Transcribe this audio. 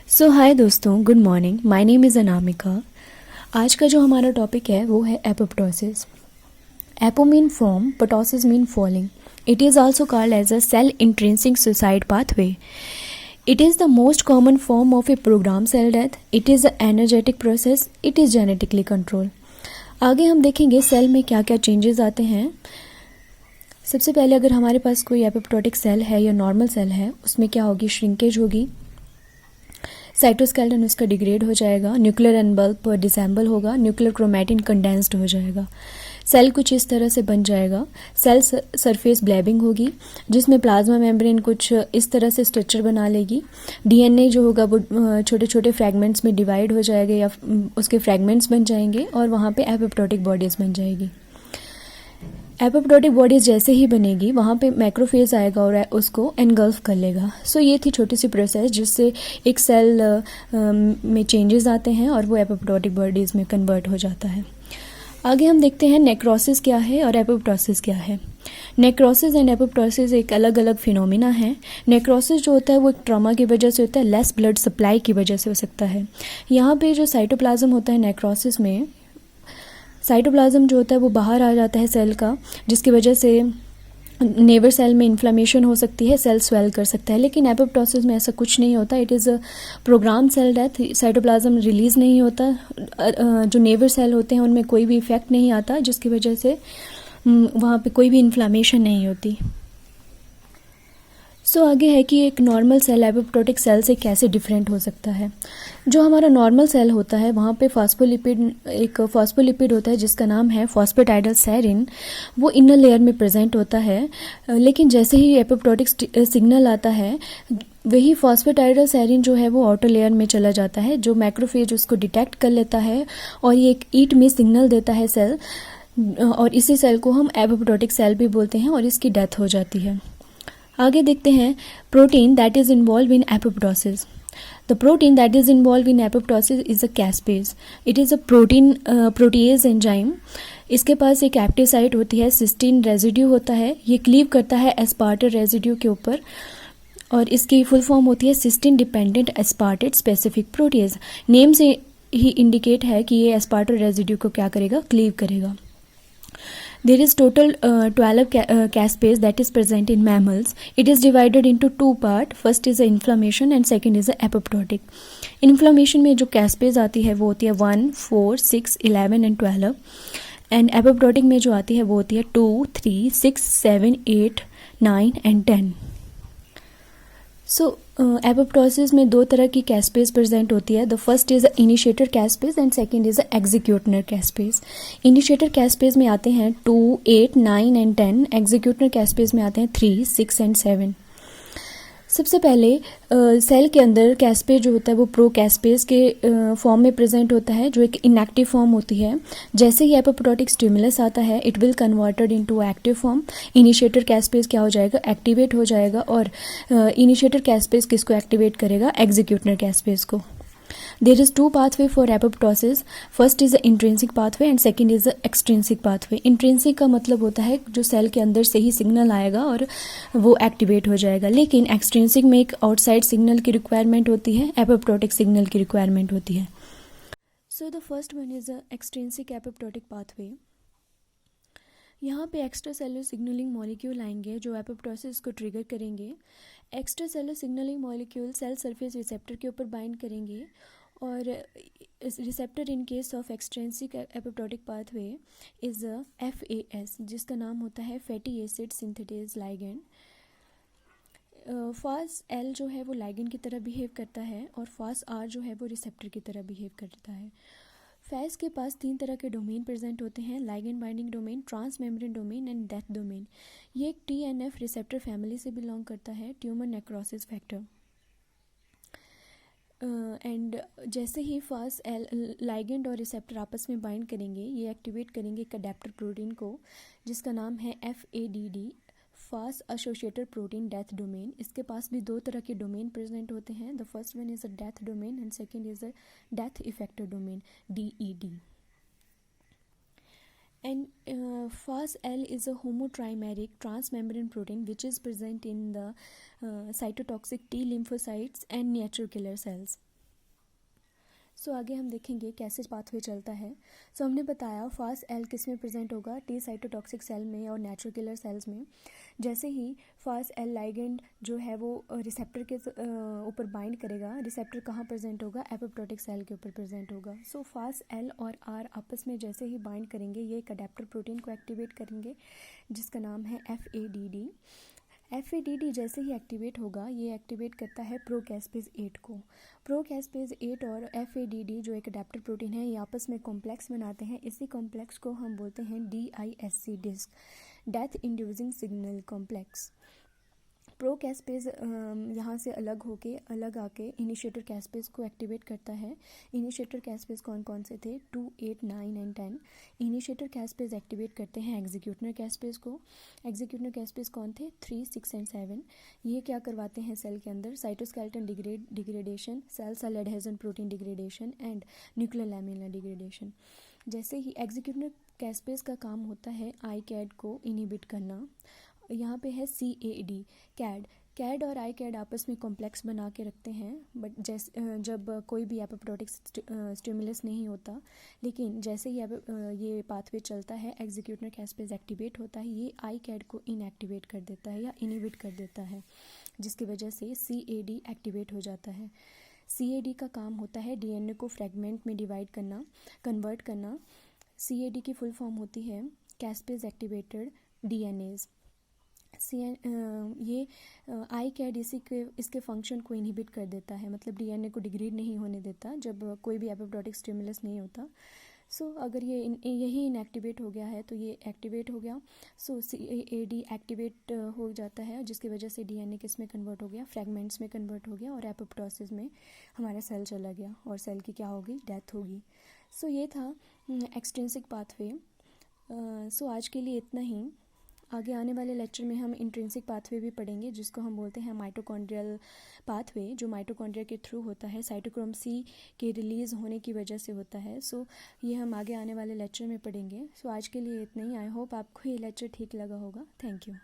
सो hi दोस्तों, good morning. My name is Anamika. आज का जो हमारा टॉपिक है वो है apoptosis. Apo mean from, ptosis mean falling. It is also called as a cell intrinsic suicide pathway. It is the most common form of a programmed cell death. It is an energetic process. It is genetically controlled. आगे हम देखेंगे cell में क्या क्या changes आते हैं. सबसे पहले अगर हमारे पास कोई एपोप्टोटिक सेल है या नॉर्मल सेल है, उसमें क्या होगी, श्रिंकेज होगी, साइटोस्केलेटन उसका डिग्रेड हो जाएगा, न्यूक्लियर एनवलप डिसेंबल होगा, न्यूक्लियर क्रोमैटिन कंडेंस्ड हो जाएगा, सेल कुछ इस तरह से बन जाएगा. सेल सरफेस ब्लैबिंग होगी जिसमें प्लाज्मा मेम्ब्रेन कुछ इस तरह से स्ट्रक्चर बना लेगी. डीएनए जो होगा वो छोटे छोटे फ्रैगमेंट्स में डिवाइड हो जाएगा या उसके फ्रैगमेंट्स बन जाएंगे और वहाँ पे एपोप्टोटिक बॉडीज़ बन जाएगी. एपोप्टोटिक बॉडीज जैसे ही बनेगी वहाँ पे मैक्रोफेज आएगा और उसको एनगल्फ कर लेगा. सो ये थी छोटी सी प्रोसेस जिससे एक सेल में चेंजेस आते हैं और वो एपोप्टोटिक बॉडीज़ में कन्वर्ट हो जाता है. आगे हम देखते हैं नेक्रोसिस क्या है और एपोप्टोसिस क्या है. नेक्रोसिस एंड एपोप्टोसिस एक अलग अलग फिनोमिना है. नेक्रोसिस जो होता है वो एक ट्रॉमा की वजह से होता है, लेस ब्लड सप्लाई की वजह से हो सकता है. यहाँ पे जो साइटोप्लाज्म होता है नेक्रोसिस में, साइटोप्लाज्म जो होता है वो बाहर आ जाता है सेल का, जिसकी वजह से नेवर सेल में इन्फ्लामेशन हो सकती है, सेल स्वेल कर सकता है. लेकिन एपोप्टोसिस में ऐसा कुछ नहीं होता. It is a program cell death. Cytoplasm release नहीं होता. जो नेवर सेल होते हैं उनमें कोई भी इफेक्ट नहीं आता, जिसकी वजह से वहाँ पे कोई भी इन्फ्लामेशन नहीं होती. सो आगे है कि एक नॉर्मल सेल एपोप्टोटिक सेल से कैसे डिफरेंट हो सकता है. जो हमारा नॉर्मल सेल होता है वहाँ पे एक फॉस्फोलिपिड होता है जिसका नाम है फॉस्फेटाइडल सेरिन. वो इनर लेयर में प्रेजेंट होता है. लेकिन जैसे ही एपोप्टोटिक सिग्नल आता है वही फॉस्फेटाइडल सेरिन जो है वो आउटर लेयर में चला जाता है, जो मैक्रोफेज उसको डिटेक्ट कर लेता है और ये एक ईट में सिग्नल देता है सेल, और इसी सेल को हम एपोप्टोटिक सेल भी बोलते हैं और इसकी डेथ हो जाती है. आगे देखते हैं protein that is involve in apoptosis. The protein that is involve in apoptosis is a caspase. It is a protease enzyme. इसके पास एक एक्टिव साइट होती है, सिस्टीन रेजिड्यू होता है. ये क्लीव करता है एस्पार्टेट रेजिड्यू के ऊपर और इसकी फुल फॉर्म होती है cysteine dependent aspartate specific protease. Name से ही इंडिकेट है कि ये एस्पार्टेट रेजिड्यू को क्या करेगा, क्लीव करेगा. There is total 12 caspase that is present in mammals. It is divided into two parts. First is the inflammation and second is the apoptotic. Inflammation में जो caspase आती है वो होती है 1, 4, 6, 11 and 12. And apoptotic में जो आती है वो होती है 2, 3, 6, 7, 8, 9 and 10. सो एपोप्टोसिस में दो तरह की कैस्पेज प्रेजेंट होती है. The first is initiator caspase and second is executioner caspase. Initiator caspase में आते हैं 2, 8, 9 एंड 10. एग्जीक्यूटनर कैस्पेज में आते हैं 3, 6 एंड 7. सबसे पहले सेल के अंदर कैस्पेज जो होता है वो प्रो कैस्पेज के फॉर्म में प्रेजेंट होता है, जो एक इनएक्टिव फॉर्म होती है. जैसे ही एपोप्टोटिक स्टिमुलस आता है it will converted into active form. Initiator caspase क्या हो जाएगा, एक्टिवेट हो जाएगा. और इनिशिएटर कैस्पेज किसको एक्टिवेट करेगा, एग्जीक्यूटनर कैस्पेज को. There is two pathway for apoptosis. First is the intrinsic pathway and second is the extrinsic pathway. Intrinsic का मतलब होता है जो सेल के अंदर से ही सिग्नल आएगा और वो एक्टिवेट हो जाएगा. लेकिन एक्सट्रिंसिक में एक आउटसाइड सिग्नल की रिक्वायरमेंट होती है, एपोप्टोटिक सिग्नल की रिक्वायरमेंट होती है. So the first one is the extrinsic apoptotic pathway. यहाँ पे एक्स्ट्रा सेलुलर सिग्नलिंग मॉलिक्यूल आएंगे जो एपोप्टोसिस को ट्रिगर करेंगे. Extra cellular signalling molecule cell surface receptor के ऊपर बाइंड करेंगे और receptor in case of extrinsic apoptotic pathway is FAS, जिसका नाम होता है fatty acid synthetase ligand. Fas L जो है वो लाइगेंड की तरह बिहेव करता है और फास R जो है वो रिसेप्टर की तरह बिहेव करता है. फैस के पास 3 तरह के डोमेन प्रेजेंट होते हैं, ligand binding domain, trans membrane domain and death domain. ये एक TNF रिसेप्टर फैमिली से बिलोंग करता है, ट्यूमर नेक्रोसिस फैक्टर. एंड जैसे ही फास लाइगेंड और रिसेप्टर आपस में बाइंड करेंगे ये एक्टिवेट करेंगे एक अडेप्टर प्रोटीन को जिसका नाम है FADD, fast associated protein death domain. इसके पास भी 2 तरह के डोमेन प्रेजेंट होते हैं. The first one is a death domain and second is a death effector domain, DED. And FAS-L is a homotrimeric transmembrane protein which is present in the cytotoxic T lymphocytes and natural killer cells. सो आगे हम देखेंगे कैसे pathway चलता है। सो हमने बताया fast L किस में प्रेजेंट होगा, टी साइटोटॉक्सिक सेल में और नेचुरल किलर सेल्स में। जैसे ही फास्ट एल लाइगेंड जो है वो रिसेप्टर के ऊपर बाइंड करेगा, रिसेप्टर कहाँ प्रेजेंट होगा, एपोप्टोटिक सेल के ऊपर प्रेजेंट होगा। सो फास्ट एल और आर आपस में जैसे ही बाइंड करेंगे ये एक अडेप्टर प्रोटीन को एक्टिवेट करेंगे जिसका नाम है FADD। FADD जैसे ही एक्टिवेट होगा ये एक्टिवेट करता है प्रोकैस्पेज 8 को। प्रोकैस्पेज 8 और FADD जो एक अडेप्टर प्रोटीन है ये आपस में कॉम्प्लेक्स बनाते हैं। इसी कॉम्प्लेक्स को हम बोलते हैं DISC disc, death inducing signal complex. Procaspase यहाँ से अलग आके इनिशिएटर कैस्पेज को एक्टिवेट करता है। इनिशिएटर कैस्पेज कौन कौन से थे, 2, 8, 9 एंड 10। इनिशिएटर कैस्पेज एक्टिवेट करते हैं एग्जीक्यूटर कैस्पेज को। एग्जीक्यूटर कैस्पेज कौन थे, 3, 6 एंड 7। ये क्या करवाते हैं सेल के अंदर, cytoskeleton degradation, cell adhesion protein degradation and nuclear lamella degradation. जैसे ही एग्जीक्यूटर कैस्पेज का काम होता है ICAD को इनहिबिट करना। यहाँ पे है CAD, कैड और ICAD आपस में कॉम्प्लेक्स बना के रखते हैं, बट जब कोई भी एपोप्टोटिक स्टिमुलस नहीं होता, लेकिन जैसे ही ये पाथवे चलता है एग्जीक्यूटर कैस्पेज एक्टिवेट होता है, ये ICAD को इनएक्टिवेट कर देता है या इनहिबिट कर देता है, जिसकी वजह से CAD एक्टिवेट हो जाता है। CAD का काम होता है DNA को फ्रेगमेंट में डिवाइड करना, कन्वर्ट करना। CAD की फुल फॉर्म होती है कैस्पेज एक्टिवेटेड DNAs। ये ICAD इसके फंक्शन को इनहिबिट कर देता है, मतलब DNA को डिग्रेड नहीं होने देता जब कोई भी एपोप्टोटिक स्टिमुलस नहीं होता। सो अगर यही इनएक्टिवेट हो गया है तो ये एक्टिवेट हो गया। सो CAD एक्टिवेट हो जाता है जिसकी वजह से DNA किस में कन्वर्ट हो गया, फ्रैगमेंट्स में कन्वर्ट हो गया और एपोप्टोसिस में हमारा सेल चला गया और सेल की क्या होगी, डेथ होगी। सो ये था एक्सट्रिंसिक पाथवे। सो आज के लिए इतना ही। आगे आने वाले लेक्चर में हम इंट्रिंसिक पाथवे भी पढ़ेंगे जिसको हम बोलते हैं माइटोकॉन्ड्रियल पाथवे, जो माइटोकॉन्ड्रिया के थ्रू होता है, साइटोक्रोम C के रिलीज़ होने की वजह से होता है। सो ये हम आगे आने वाले लेक्चर में पढ़ेंगे। सो आज के लिए इतना ही। आई होप आपको ये लेक्चर ठीक लगा होगा। Thank you.